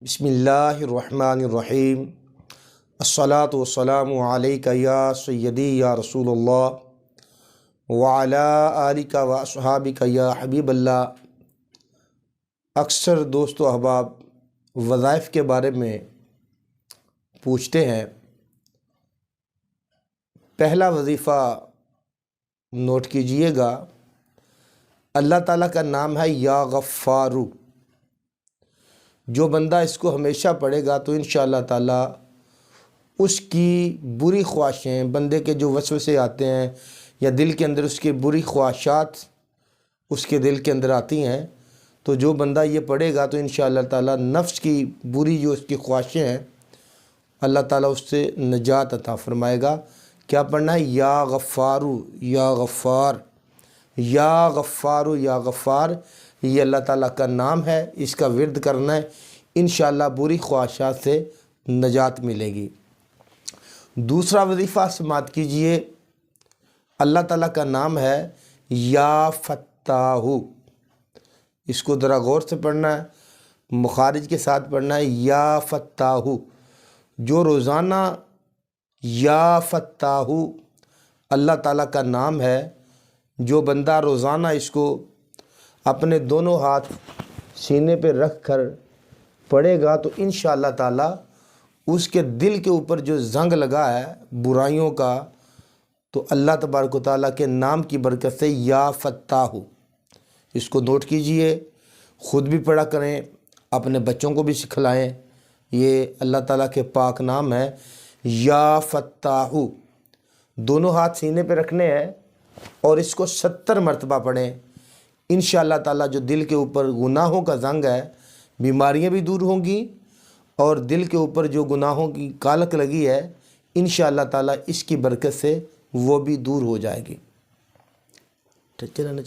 بسم اللہ الرحمن الرحیم الصلاۃ والسلام علیک یا سیدی یا رسول اللہ وعلی آلک و اصحابک یا حبیب اللہ۔ اکثر دوست و احباب وظائف کے بارے میں پوچھتے ہیں۔ پہلا وظیفہ نوٹ کیجئے گا، اللہ تعالیٰ کا نام ہے یا غفارو۔ جو بندہ اس کو ہمیشہ پڑھے گا تو انشاءاللہ تعالیٰ اس کی بری خواہشیں، بندے کے جو وسوسے آتے ہیں یا دل کے اندر اس کی بری خواہشات اس کے دل کے اندر آتی ہیں، تو جو بندہ یہ پڑھے گا تو انشاءاللہ تعالیٰ نفس کی بری جو اس کی خواہشیں ہیں اللہ تعالیٰ اس سے نجات عطا فرمائے گا۔ کیا پڑھنا ہے؟ یا غفارو، یا غفار، یا غفارو، یا غفار، یہ اللہ تعالیٰ کا نام ہے، اس کا ورد کرنا ہے، انشاءاللہ بری خواہشات سے نجات ملے گی۔ دوسرا وظیفہ سماعت کیجئے، اللہ تعالیٰ کا نام ہے یا فتاح۔ اس کو ذرا غور سے پڑھنا ہے، مخارج کے ساتھ پڑھنا ہے، یا فتاح۔ جو روزانہ یا فتاح اللہ تعالیٰ کا نام ہے، جو بندہ روزانہ اس کو اپنے دونوں ہاتھ سینے پہ رکھ کر پڑھے گا تو انشاءاللہ تعالیٰ اس کے دل کے اوپر جو زنگ لگا ہے برائیوں کا، تو اللہ تبارک و تعالیٰ کے نام کی برکت سے یا فتاح، اس کو نوٹ کیجئے، خود بھی پڑھا کریں، اپنے بچوں کو بھی سکھلائیں۔ یہ اللہ تعالیٰ کے پاک نام ہے یا فتاح۔ دونوں ہاتھ سینے پہ رکھنے ہیں اور اس کو 70 مرتبہ پڑھیں۔ انشاءاللہ تعالیٰ جو دل کے اوپر گناہوں کا زنگ ہے، بیماریاں بھی دور ہوں گی، اور دل کے اوپر جو گناہوں کی کالک لگی ہے انشاءاللہ تعالیٰ اس کی برکت سے وہ بھی دور ہو جائے گی۔ چلنا